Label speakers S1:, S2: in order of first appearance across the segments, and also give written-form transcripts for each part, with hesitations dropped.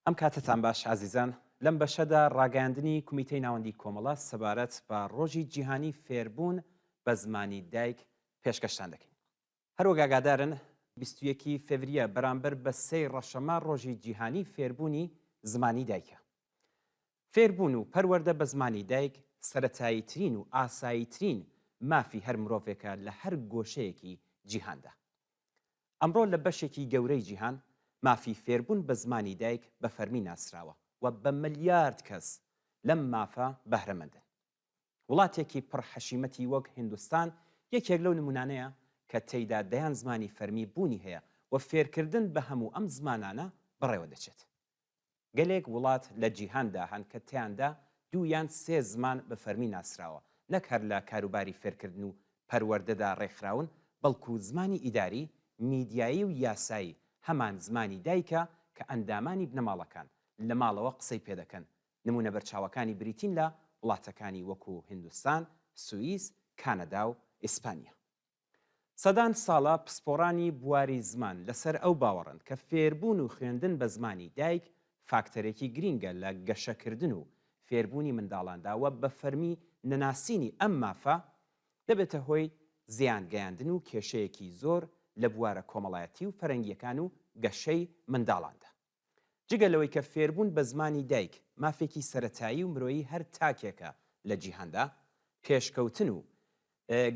S1: ئەم کاتتان باش عزیزان لەم بەشەدا ڕاگەاندنی کومیتەی ناوەندی کۆمەڵە سەبارەت بە ڕۆژی جیهانی فێربوون بە زمانی دایک پێشکەشتان دەکەین. هەروەک ئاگادارن 21 فێڤریە بەرامبەر بە 3 ڕەشەما ڕۆژی جیهانی فێربوونی زمانی دایکە. فێربوون و پەروەردە بە زمانی دایک سەرەتاییترین و ئاساییترین مافی هەر مرۆڤێکە لە هەر گۆشەیەکی جیهاندا. ئەمڕۆ لە بەشێکی گەورەی جیهان مافی فێربوون بە زمانی دایک بە فەرمی ناسراوە و بە ملیارد کەس لەم مافە بەهرەمەندن. وڵاتێکی پڕحەشیمەتی وەک هیندستان یەکێک لەو نمونانەیە کە تێیدا دەیان زمانی فەرمی بوونی هەیە و فێرکردن بە هەموو ئەم زمانانە بەڕێوە دەچێت. گەلێک وڵات لە جیهاندا هەن کە تیاندا 2 یان 3 زمان بە فەرمی ناسراوە، نەک هەر لە کاروباری فێرکردن و پەروەردەدا ڕێکخراون، بەڵکو زمانی ئیداری، میدیایی و یاسایی هەمان زمانی دایکە کە ئەندامانی بنەماڵەکان لە ماڵەوە قسەی پێ دەکەن. نمونە بەرچاوەکانی بریتین لە وڵاتەکانی وەکو هیندستان، سوئیس، کانەدا و ئیسپانیا. سەدان ساڵە پسپۆڕانی بواری زمان لەسەر ئەو باوەڕن کە فێربوون و خوێندن بە زمانی دایک فاکتەرێکی گرینگە لە گەشەکردن و فێربوونی منداڵانداوە بە فەرمی نەناسینی ئەم مافە دەبێتە هۆی زیان گەیاندن و کێشەیەکی زۆر لە بوارە کۆمەڵایەتی و فەرەنگیەکان و گەشەی منداڵاندا. جگە لەوەی کە فێربوون بە زمانی دایک مافێکی سەرەتایی و مرۆیی هەر تاکێکە لە جیهاندا، پێشکەوتن و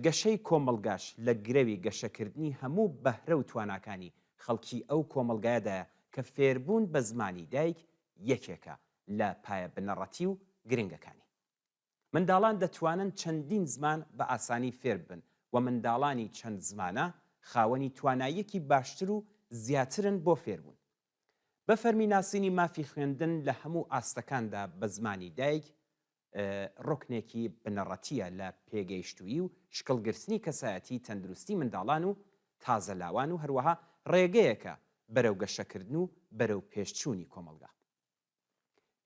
S1: گەشەی کۆمەڵگاش لە گرەوی گەشەکردنی هەموو بەهرە و تواناکانی خەڵکی ئەو کۆمەلگایەدایە کە فێربوون بە زمانی دایک یەکێکە لە پایە بنەڕەتی و گرنگەکانی. منداڵان دەتوانن چەندین زمان بە ئاسانی فێر بن و منداڵانی چەند زمانە خاوەنی تواناییەکی باشتر و زیاترن بۆ فێربوون. بە فەرمی ناسینی مافی خوێندن لە هەموو ئاستەکاندا بە زمانی دایک ڕۆکنێکی بنەڕەتیە لە پێگەیشتووی و شکڵگرتنی کەسایەتی تەندروستی منداڵان و تازەلاوان و هەروەها ڕێگەیەکە بەرەو گەشەکردن و بەرەو پێشچوونی کۆمەلگا.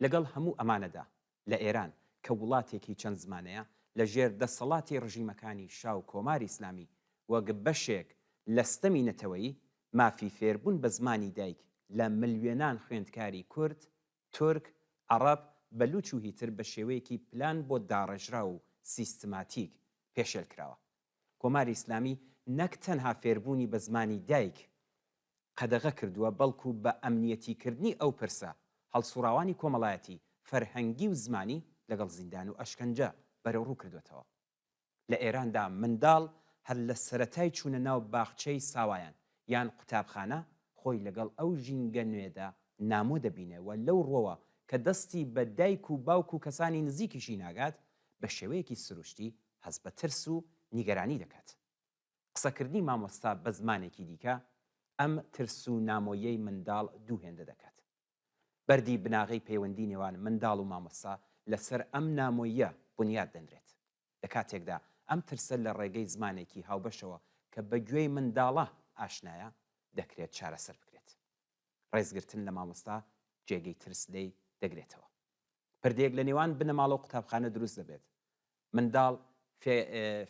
S1: لەگەڵ هەموو ئەمانەدا لە ئێران کە وڵاتێکی چەند زمانەیە لە ژێر دەسەڵاتی ڕژیمەکانی شاو کۆماری ئیسلامی وەک بەشێک لە ستەمی نەتەوەیی مافی فێربوون بە زمانی دایک لە ملیۆنان خوێندکاری کورد، تورک، عەرەب، بەلوچ و هیتر بە شێوەیەکی پلان بۆ داڕێژرا و سیستماتیک پێشێل کراوە. کۆماری ئیسلامی نەک تەنها فێربوونی بە زمانی دایک قەدەغە کردووە، بەڵکو بە ئەمنیەتیکردنی ئەو پرسە هەڵسوڕاوانی کۆمەڵایەتی فەرهەنگی و زمانی لەگەڵ زیندان و ئەشکەنجە بەرەو ڕوو کردوێتەوە. لە ئێراندا منداڵ هەر لە سەرەتای چوونە ناو باخچەی ساوایان یان قوتابخانە خۆی لەگەڵ ئەو ژینگە نوێدا نامۆ دەبینێەوە لەو ڕۆوە کە دەستی بە دایک و باوک و کەسانی نزیکیشی ناگات بە شێوەیەکی سروشتی هەز بە ترس و نیگەرانی دەکات. قسەکردنی مامۆستا بە زمانێکی دیکە ئەم ترس و نامۆیەی منداڵ دووهێندە دەکات. بەردی بناغی پەیوەندی نێوان منداڵ و مامۆستا لەسەر ئەم نامۆیە بنیاد دەنرێت. لە کاتێکدا ئەم ترسە لە ڕێگەی زمانێکی هاوبەشەوە کە بە گوێی منداڵە ئاشنایە دەکرێت چارەسەر بکرێت. ڕێزگرتن لە مامۆستا جێگەی ترس لێی دەگرێتەوە. پردەیەک لە نێوان بنەماڵە و قوتابخانە دروست دەبێت. منداڵ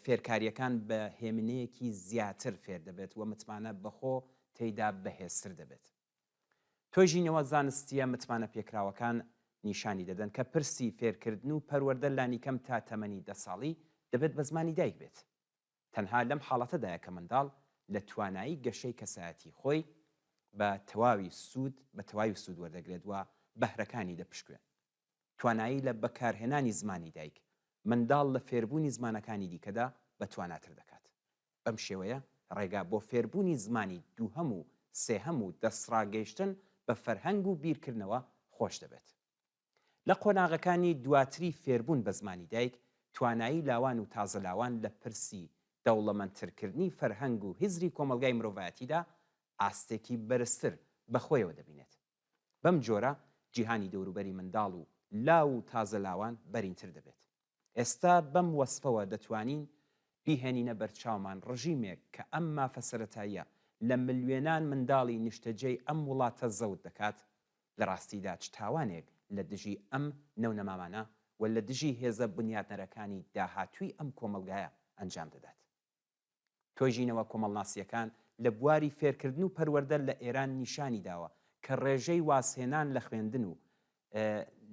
S1: فێرکاریەکان بە هێمنەیەکی زیاتر فێر دەبێت و متمانە بەخۆ تێیدا بەهێزتر دەبێت. تۆژینەوە زانستیە متمانە پێکراوەکان نیشانی دەدەن کە پرسی فێرکردن و پەروەردە لانی کەم تا تەمەنی 10 ساڵی دەبێت بە زمانی دایک بێت. تەنها لەم حاڵەتەدایە کە منداڵ لە توانایی گەشەی کەسایەتی خۆی بە تەواوی سوود وەردەگرێت و بەهرەکانی دەپشکوێن. توانایی لە بەکارهێنانی زمانی دایک منداڵ لە فێربوونی زمانەکانی دیکەدا بەتواناتر دەکات. بەم شێوەیە ڕێگا بۆ فێربوونی زمانی دووهەم و سێهەم و دەستڕاگەیشتن بە فەرهەنگ و بیرکردنەوە خۆش دەبێت. لە قۆناغەکانی دواتری فێربوون بە زمانی دایک توانایی لاوان و تازەلاوان لە پرسی دەوڵەمەندترکردنی فەرهەنگ و هیزری کۆمەلگای مرۆڤایەتیدا ئاستێکی بەرزتر بەخۆیەوە دەبینێت. بەم جۆرە جیهانی دەوروبەری منداڵ و لاو و تازەلاوان بەرینتر دەبێت. ئێستا بەم وەسفەوە دەتوانین بیهێنینە بەرچاومان ڕژیمێک کە ئەم مافە سەرەتاییە لە ملیۆنان منداڵی نیشتەجێی ئەم وڵاتە زەوت دەکات. لە ڕاستیدا چ تاوانێک لە دژی ئەم نەونەمامانە و لە دژی هێزە بنیادنەرەکانی داهاتووی ئەم کۆمەلگایە ئەنجام دەدات. تۆژینەوە کۆمەڵناسیەکان لە بواری فێرکردن و پەروەردە لە ئێران نیشانی داوە کە ڕێژەی واسهێنان لە خوێندن و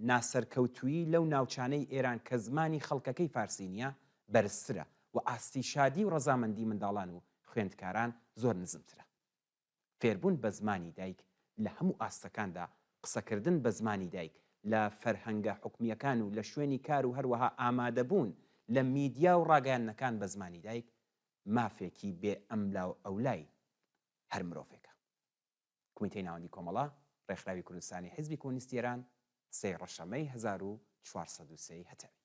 S1: ناسەرکەوتویی لەو ناوچانەی ئێران کە زمانی خەڵکەکەی فارسی نییە بەرزترە و ئاستی شادی و ڕەزامەندی منداڵان و خوێندکاران زۆر نزمترە. فێربوون بە زمانی دایک لە هەموو ئاستەکاندا قسەکردن بە زمانی دایک لە فەرهەنگە حکومیەکان و لە شوێنی کار و هەروەها ئامادەبوون لە میدیا و ڕاگەیاندنەکان بە زمانی دایک مافێکی بێ ئەملا و ئەولای هەر مرۆڤێکە. کومیتەی ناوەندی کۆمەڵە ڕێکخراوی کوردستانی حیزبی کۆمونیستی ئێران 3 ڕەشەمەی 1403 هەتاوی.